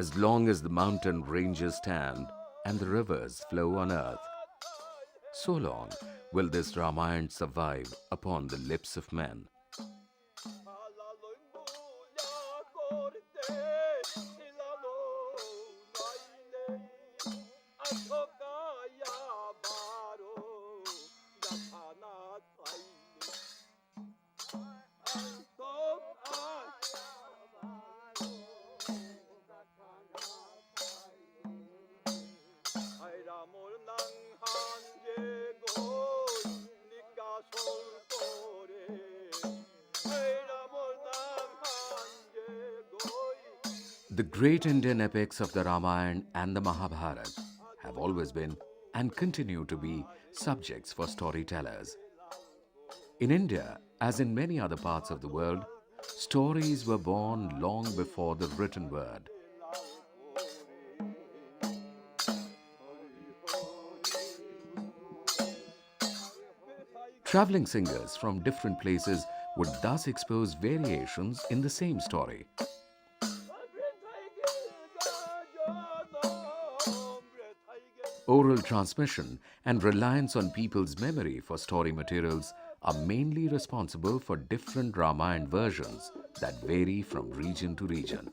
as long as the mountain ranges stand and the rivers flow on earth, so long will this Ramayana survive upon the lips of men. The great Indian epics of the Ramayana and the Mahabharata have always been and continue to be subjects for storytellers. In India, as in many other parts of the world, stories were born long before the written word. Traveling singers from different places would thus expose variations in the same story. Oral transmission and reliance on people's memory for story materials are mainly responsible for different Ramayana versions that vary from region to region.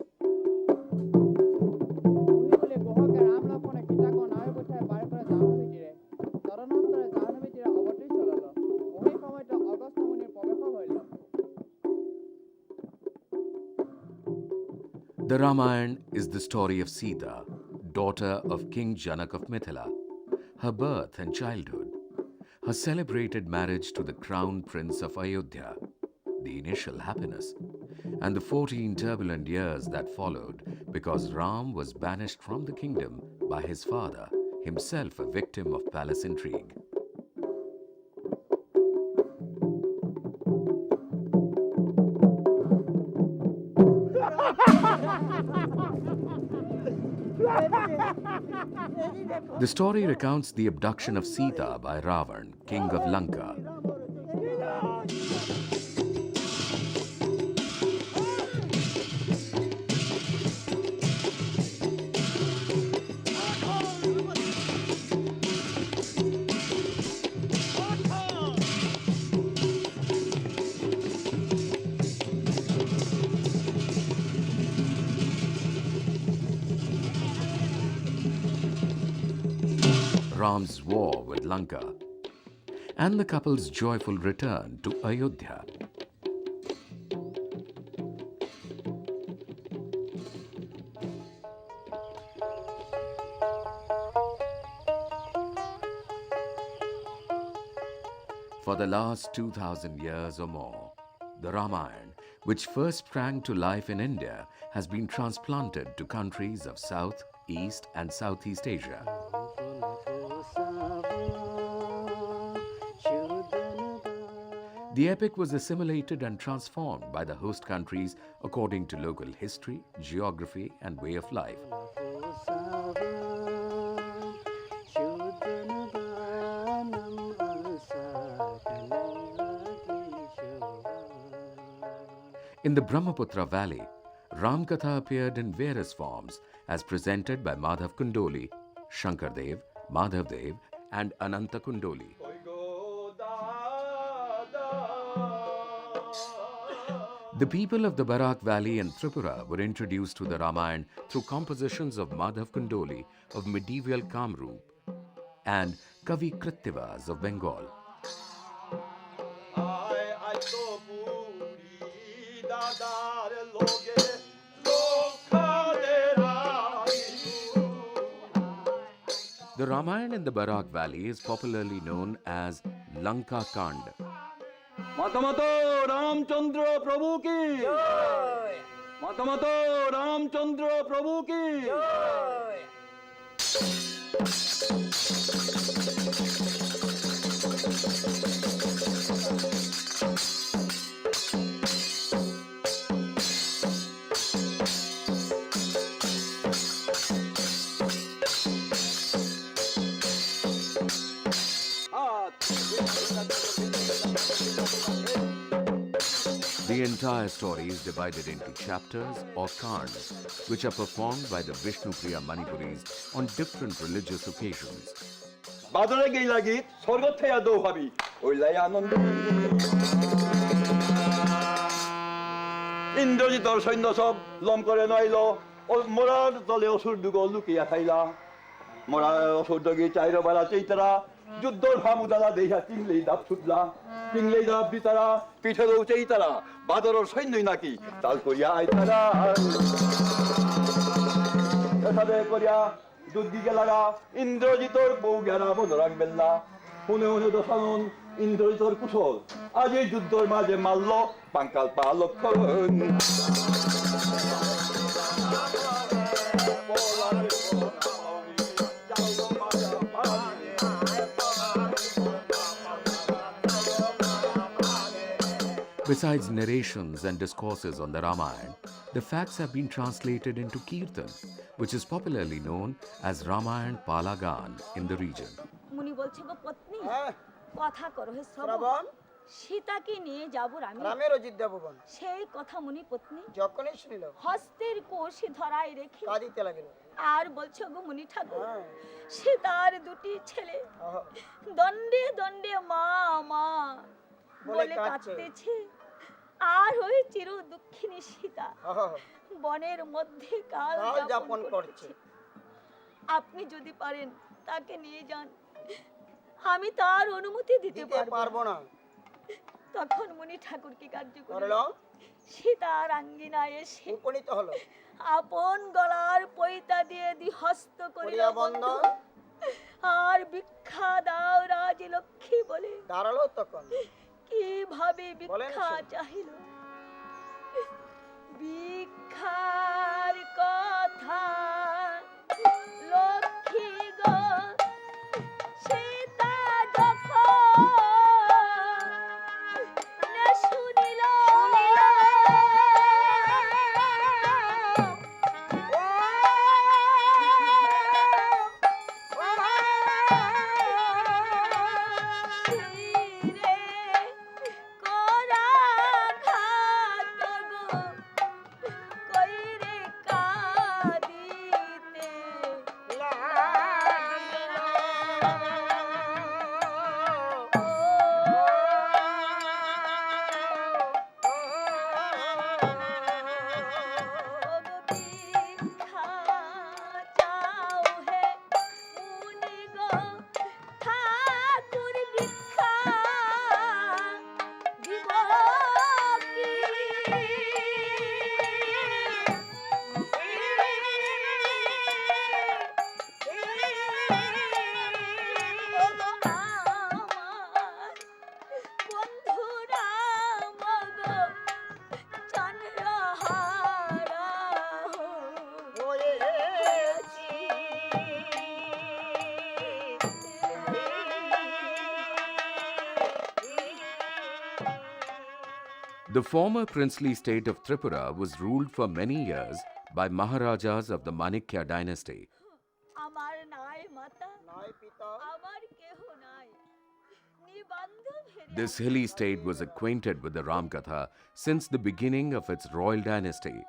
The Ramayana is the story of Sita, daughter of King Janak of Mithila, her birth and childhood, her celebrated marriage to the crown prince of Ayodhya, the initial happiness, and the 14 turbulent years that followed because Ram was banished from the kingdom by his father, himself a victim of palace intrigue. The story recounts the abduction of Sita by Ravan, king of Lanka. Ram's war with Lanka, and the couple's joyful return to Ayodhya. For the last 2000 years or more, the Ramayana, which first sprang to life in India, has been transplanted to countries of South, East and Southeast Asia. The epic was assimilated and transformed by the host countries according to local history, geography, and way of life. In the Brahmaputra Valley, Ram-Katha appeared in various forms as presented by Madhav Kundoli, Shankardev, Madhavdev, and Ananta Kundoli. The people of the Barak Valley and Tripura were introduced to the Ramayana through compositions of Madhav Kundoli of medieval Kamrup and Kavi Krittivas of Bengal. The Ramayana in the Barak Valley is popularly known as Lanka Kand. Matamato Ramchandra Prabhu ki Jai! Matamato Ramchandra Prabhu ki Jai! The The entire story is divided into chapters or kands, which are performed by the Vishnu Priya Manipuris on different religious occasions. বাদরে গেইলা গীত স্বর্গ থেয়া দৌ ভাবি ওইলাই আনন্দ ইন্দ্রজিতর সৈন্য সব লম করে নইল মোরার তলে অসুর দুগ লুকিয়া খাইলা মোরা অসুর দগি চাইর বেলা চেইতারা যুদ্ধর ভামুদালা দেহা চিংলেই দাপ ছুটলা চিংলেই দাপ দিতারা পিঠেরও চেইতারা বাদরের সৈন্যই নাকি তাল করিয়া আইতারা এসাদে করিয়া দুদিকে লাগা ইন্দ্রজিতর বউ গেরা বদরাক বেল্লা হুনে হুনে দশানন ইন্দ্রজিতর কুশল আজ এই যুদ্ধর মাঝে মারল পাঙ্কাল পা লক্ষণ Besides narrations and discourses on the Ramayana, the facts have been translated into Kirtan, which is popularly known as Ramayana Pala Gaan in the region. মুনি বলছে গো পত্নী কথা করো হে শ্রবণ সীতাকে নিয়ে যাব রামের অযোধ্যা ভবন সেই কথা মুনি পত্নী যখনই শুনিল হস্তের কোষে ধরায় রেখে কাঁদিতে লাগিল আর বলছে গো মুনি ঠাকুর সীতার দুটি ছেলে দণ্ডে দণ্ডে মা মা বলে কাঁদতেছে আর ওই চির দুঃখিনী সীতা বনের মধ্যে কাল যাপন করছে আপনি যদি পারেন তাকে নিয়ে যান আমি তার অনুমতি দিতে পারবো না তখন মুনি ঠাকুর কি কার্য করল সীতার আঙ্গিনায় এসে উপনীত হলো আপন গলার পৈতা দিয়ে দ্বিহস্ত করিয়া বন্ধন আর ভিক্ষা দাও রাজলক্ষ্মী বলে দাঁড়ালো তখন কিভাবে ভিক্ষা চাহিল ভিক্ষার কথা লক্ষ্মী গো সীতা যখন শুনিল The former princely state of Tripura was ruled for many years by Maharajas of the Manikya dynasty. This hilly state was acquainted with the Ram-Katha since the beginning of its royal dynasty.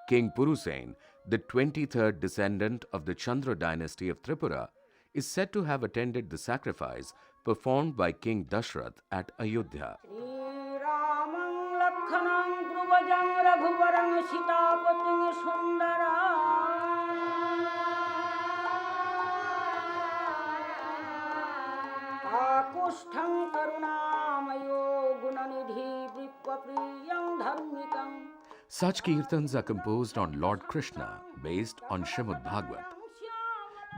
King Purusen, the 23rd descendant of the Chandra dynasty of Tripura, is said to have attended the sacrifice performed by King Dashrath at Ayodhya. Such kirtans are composed on Lord Krishna, based on Srimad Bhagavad.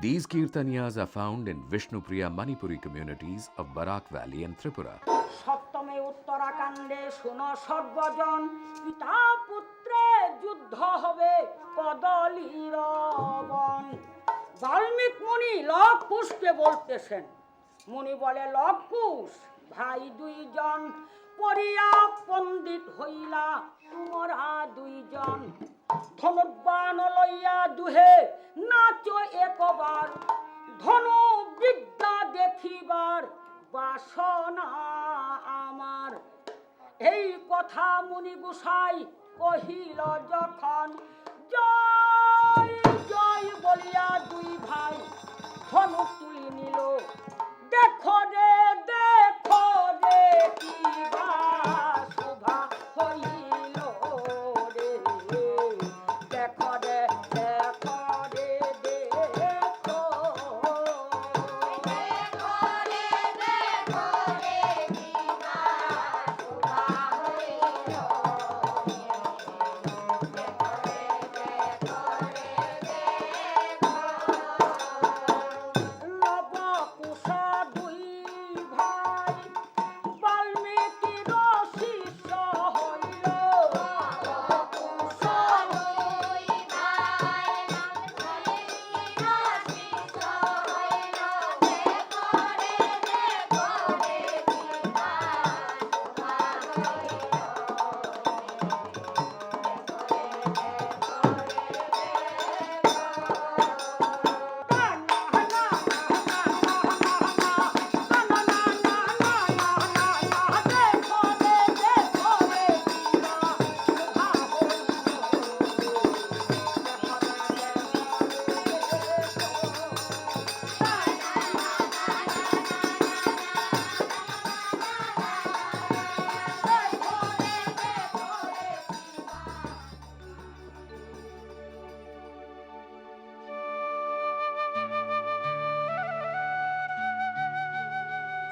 These kirtaniyas are found in Vishnu Priya Manipuri communities of Barak Valley and Tripura. সপ্তমে উত্তরাখণ্ডে শোনো সর্বজন পিতাপুত্রে যুদ্ধ হবে কদলীরবন বাল্মীক মুনি লব কুশকে বলতেছেন মুনি বলে লব কুশ ভাই দুইজন পড়িয়া পণ্ডিত হইলা তোমরা দুইজন ধনুর্বাণ লইয়া দুহে নাচো একবার ধনু বিদ্যা দেখিবার বাসনা আমার এই কথা মুনি গোসাই কহিল যখন, জয় জয় বলিয়া দুই ভাই ধনুক তুলি নিল। দেখো রে কি বা শোভা হইল রে, দেখো রে দেখো।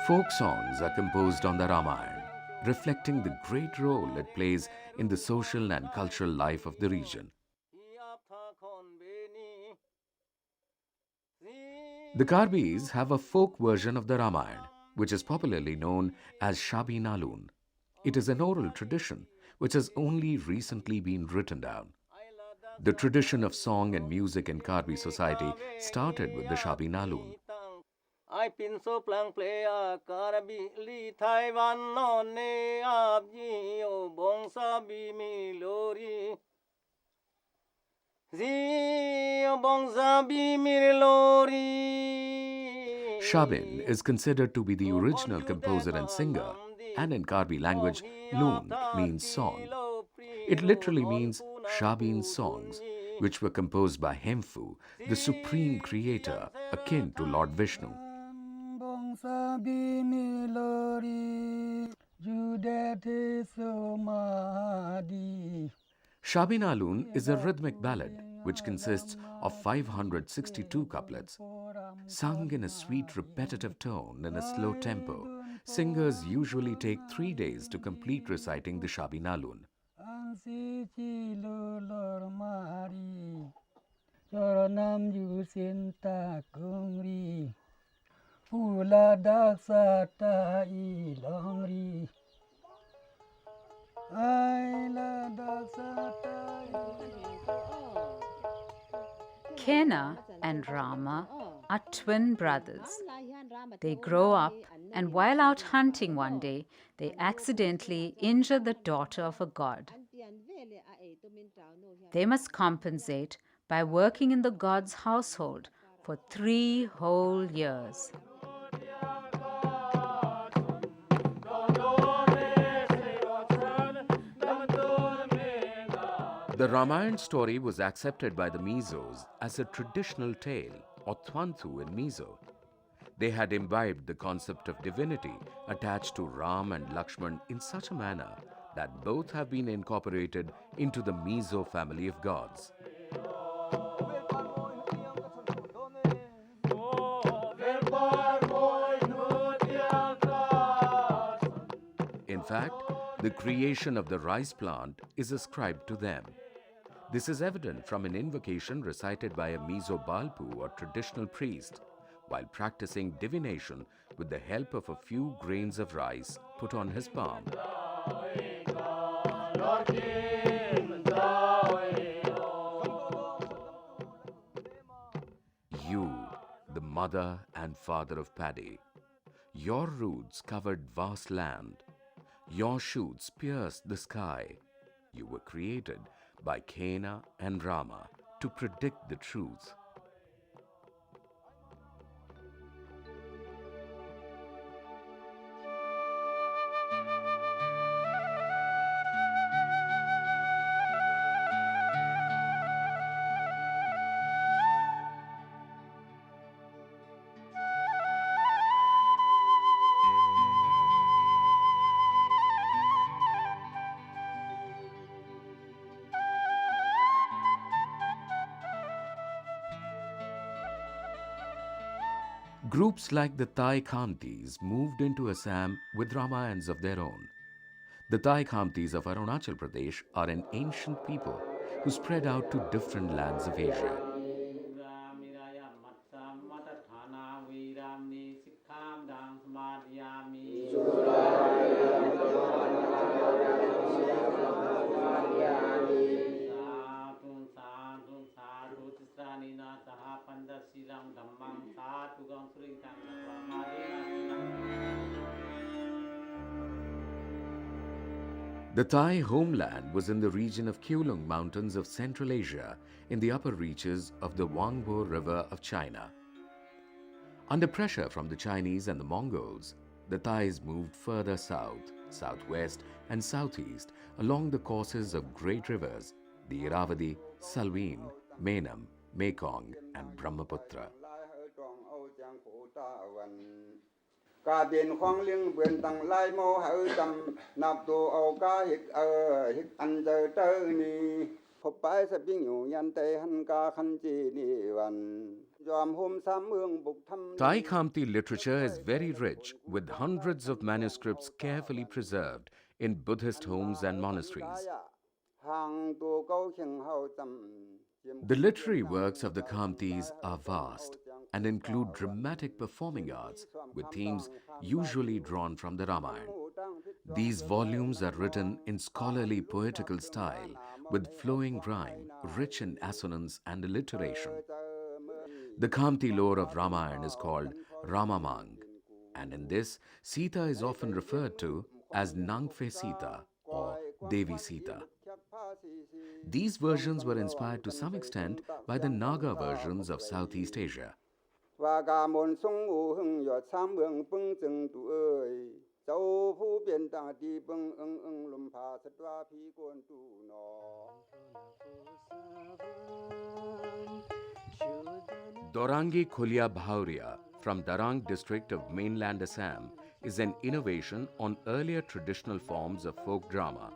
Folk songs are composed on the Ramayana, reflecting the great role it plays in the social and cultural life of the region. The Karbis have a folk version of the Ramayana, which is popularly known as Shabi Nalun. It is an oral tradition which has only recently been written down. The tradition of song and music in Karbi society started with the Shabi Nalun. I pin so plang play a Karabi li Taiwan non ne abji o bongsa bi mi lori. Zi o bongsa bi mi lori. Shabin is considered to be the original composer and singer, and in Karbi language, Loon means song. It literally means Shabin songs, which were composed by Hemfu, the supreme creator, akin to Lord Vishnu. Shabin Alun is a rhythmic ballad which consists of 562 couplets. Sung in a sweet repetitive tone in a slow tempo, singers usually take 3 days to complete reciting the Shabin Alun. Kena and Rama are twin brothers. They grow up, and while out hunting one day, they accidentally injure the daughter of a god. They must compensate by working in the god's household for 3 whole years. The Ramayana story was accepted by the Mizos as a traditional tale, or Twanthu in Mizo. They had imbibed the concept of divinity attached to Ram and Lakshman in such a manner that both have been incorporated into the Mizo family of gods. In fact, the creation of the rice plant is ascribed to them. This is evident from an invocation recited by a Mizo Balpu or traditional priest while practicing divination with the help of a few grains of rice put on his palm. You, the mother and father of paddy, your roots covered vast land. Your shoots pierced the sky. You were created by Kena and Rama to predict the truth. Groups like the Thai Khamtis moved into Assam with Ramayans of their own. The Thai Khamtis of Arunachal Pradesh are an ancient people who spread out to different lands of Asia. The Thai homeland was in the region of Kulung Mountains of Central Asia in the upper reaches of the Huangbo River of China. Under pressure from the Chinese and the Mongols, the Thais moved further south, southwest and southeast along the courses of great rivers, the Irrawaddy, Salween, Menam, Mekong and Brahmaputra. Thai Khamti literature is very rich, with hundreds of manuscripts carefully preserved in Buddhist homes and monasteries. The literary works of the Khamtis are vast and include dramatic performing arts with themes usually drawn from the Ramayana. These volumes are written in scholarly poetical style with flowing rhyme, rich in assonance and alliteration. The Khamti lore of Ramayana is called Ramamang, and in this, Sita is often referred to as Nangfe Sita or Devi Sita. These versions were inspired to some extent by the Naga versions of Southeast Asia. Dorangi Khulia Bhaoriya from Darang district of mainland Assam is an innovation on earlier traditional forms of folk drama.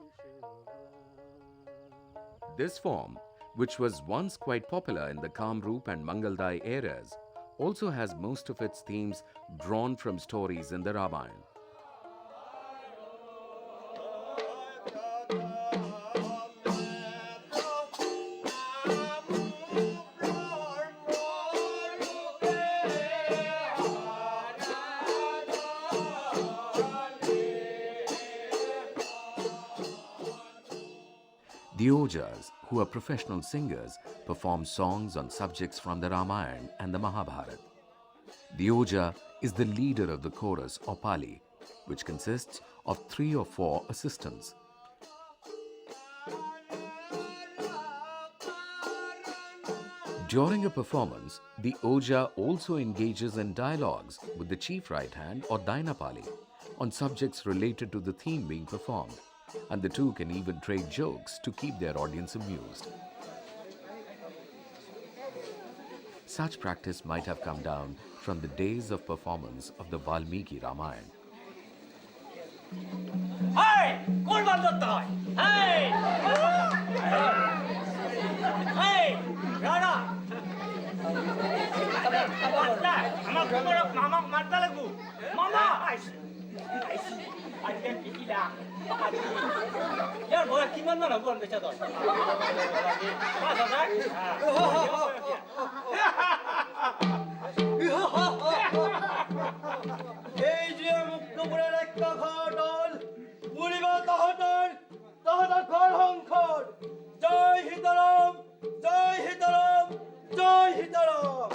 This form, which was once quite popular in the Kamrup and Mangaldai eras, also has most of its themes drawn from stories in the Ramayana. The Ojas, who are professional singers, perform songs on subjects from the Ramayana and the Mahabharata. The Oja is the leader of the chorus or pali, which consists of 3 or 4 assistants. During a performance, the Oja also engages in dialogues with the chief right hand or Dainapali on subjects related to the theme being performed, and the two can even trade jokes to keep their audience amused. Such practice might have come down from the days of performance of the Valmiki Ramayana. Hey! Hey! Hey! Rana! Mama, Mama! यार बोला किमान ना बोल बेचा दो पास आ जाए এই যে মুক্তপুরের একটা ঘটল বুড়িবা তহতর ঘর হংখর জয় হিতরাম জয় হিতরাম জয় হিতরাম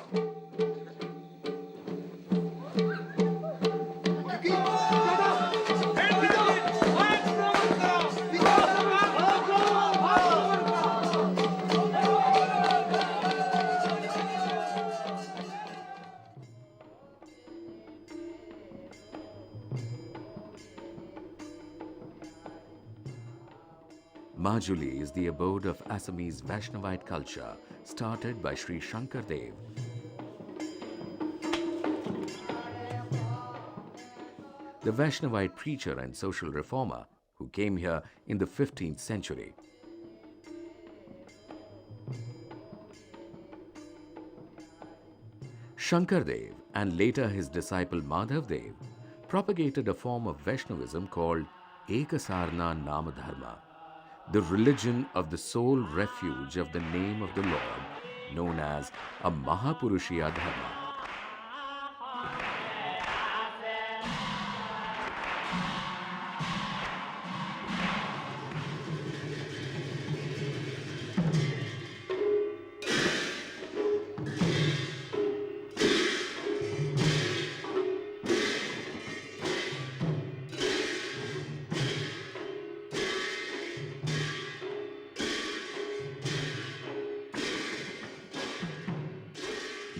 Majuli is the abode of Assamese Vaishnavite culture started by Sri Shankar Dev. The Vaishnavite preacher and social reformer who came here in the 15th century. Shankar Dev and later his disciple Madhav Dev, propagated a form of Vaishnavism called Ekasarna Namadharma, the religion of the sole refuge of the name of the Lord, known as a Mahapurushiya Dharma.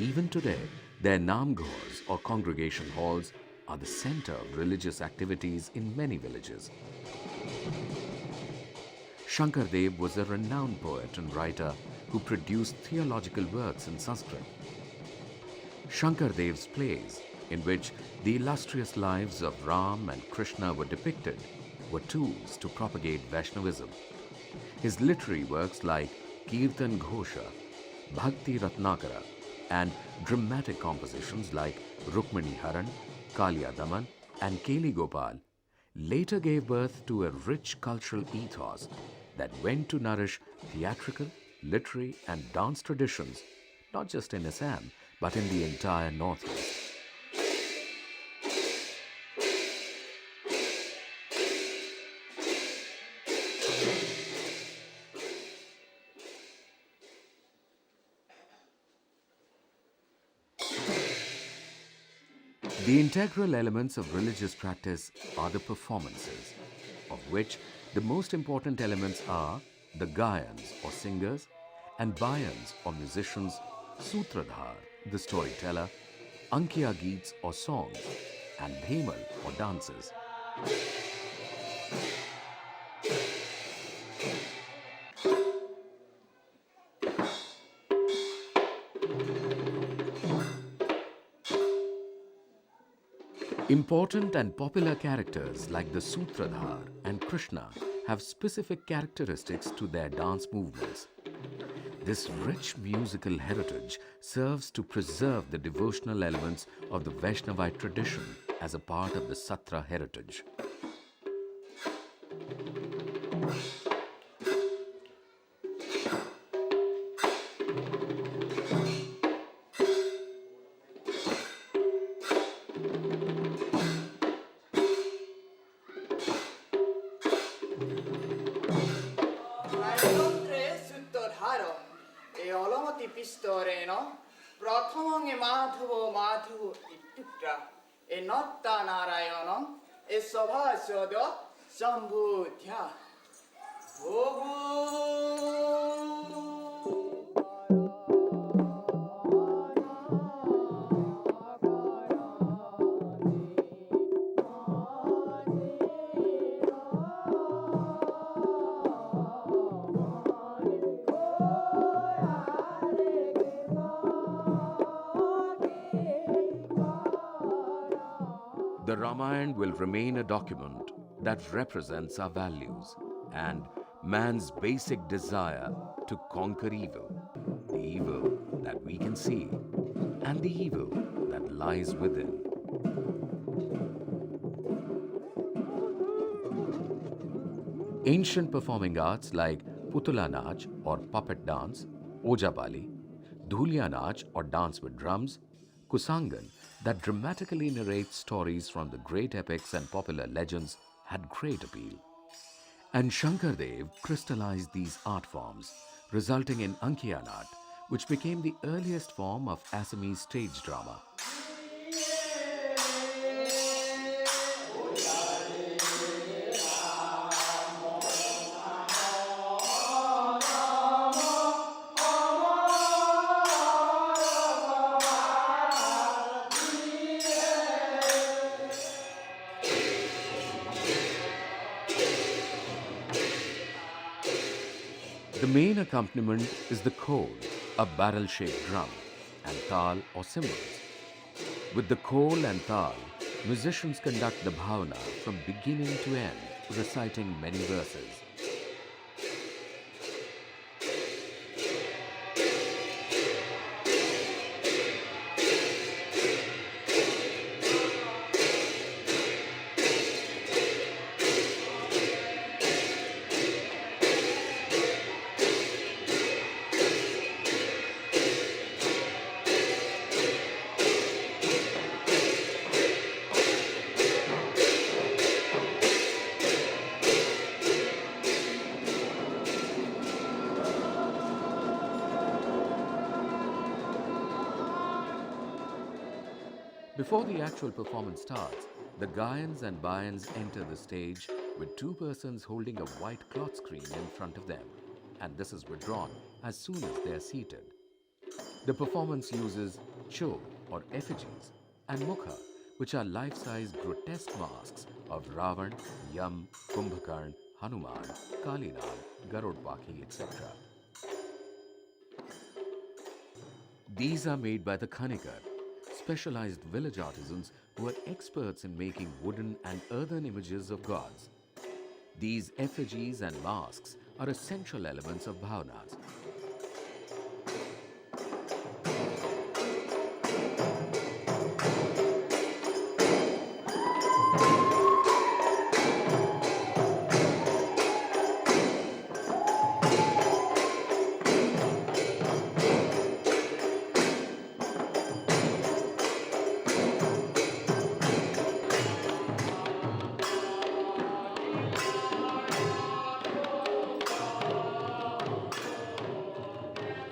Even today, their namghars or congregation halls are the center of religious activities in many villages. Shankar Dev was a renowned poet and writer who produced theological works in Sanskrit. Shankar Dev's plays, in which the illustrious lives of Ram and Krishna were depicted, were tools to propagate Vaishnavism. His literary works like Kirtan Ghosha, Bhakti Ratnakara, and dramatic compositions like Rukmani Haran, Kaliya Daman, and Keli Gopal later gave birth to a rich cultural ethos that went to nourish theatrical, literary, and dance traditions, not just in Assam, but in the entire Northeast. The integral elements of religious practice are the performances, of which the most important elements are the Gayans or singers, and Bayans or musicians, Sutradhar, the storyteller, Ankiya Geets or songs, and Bhemal or dances. Important and popular characters like the Sutradhar and Krishna have specific characteristics to their dance movements. This rich musical heritage serves to preserve the devotional elements of the Vaishnavite tradition as a part of the Satra heritage. প্রথমে মাধব মাধব ইত্যুক্তা এ নত্তা নারায়ণম এ সভাসদ সম্বুদ্ধা The Ramayana will remain a document that represents our values and man's basic desire to conquer evil, the evil that we can see and the evil that lies within. Ancient performing arts like Putula Nach or puppet dance, Ojabali, Dhulia Nach or dance with drums, Kusangan that dramatically narrates stories from the great epics and popular legends had great appeal. And Shankar Dev crystallized these art forms, resulting in Ankiya Nat, which became the earliest form of Assamese stage drama. The main accompaniment is the khol, a barrel-shaped drum, and tal or cymbals. With the khol and tal, musicians conduct the bhavana from beginning to end, reciting many verses. Before the actual performance starts, the Gayans and Bayans enter the stage with two persons holding a white cloth screen in front of them, and this is withdrawn as soon as they are seated. The performance uses cho or effigies and mukha, which are life-size grotesque masks of Ravan, Yam, Kumbhakarn, Hanuman, Kalinag, Garudpakhi, etc. These are made by the Khanikar, specialized village artisans who are experts in making wooden and earthen images of gods. These effigies and masks are essential elements of bhavanas.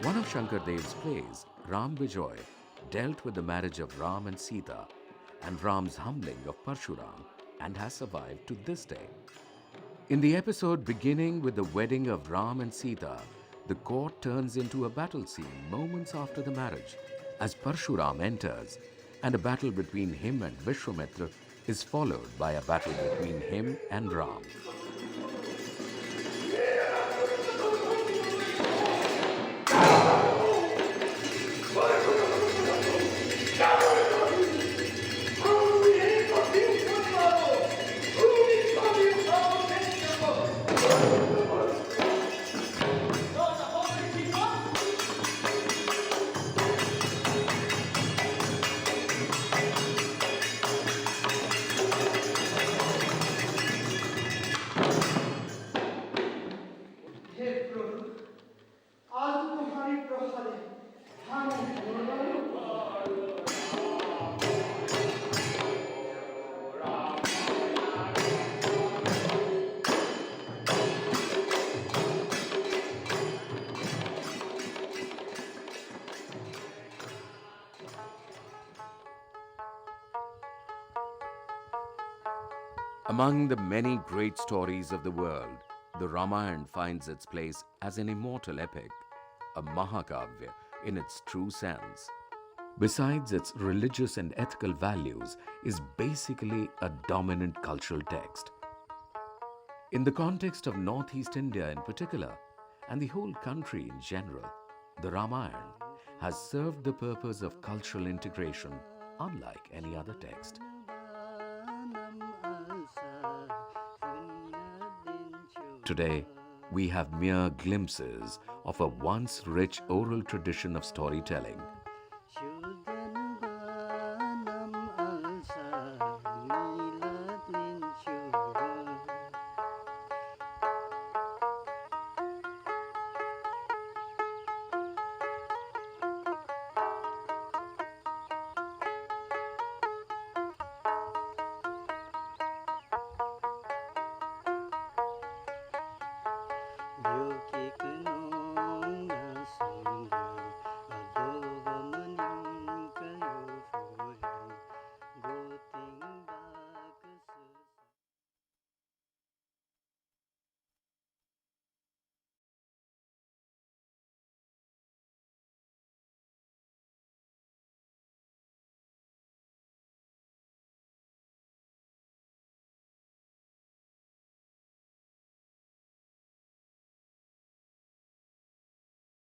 One of Shankar Dev's plays, Ram Bijoy, dealt with the marriage of Ram and Sita and Ram's humbling of Parshuram and has survived to this day. In the episode beginning with the wedding of Ram and Sita, the court turns into a battle scene moments after the marriage as Parshuram enters, and a battle between him and Vishwamitra is followed by a battle between him and Ram. Among the many great stories of the world, the Ramayana finds its place as an immortal epic, a Mahakavya in its true sense. Besides its religious and ethical values, is basically a dominant cultural text. In the context of Northeast India in particular, and the whole country in general, the Ramayana has served the purpose of cultural integration unlike any other text. Today, we have mere glimpses of a once rich oral tradition of storytelling. You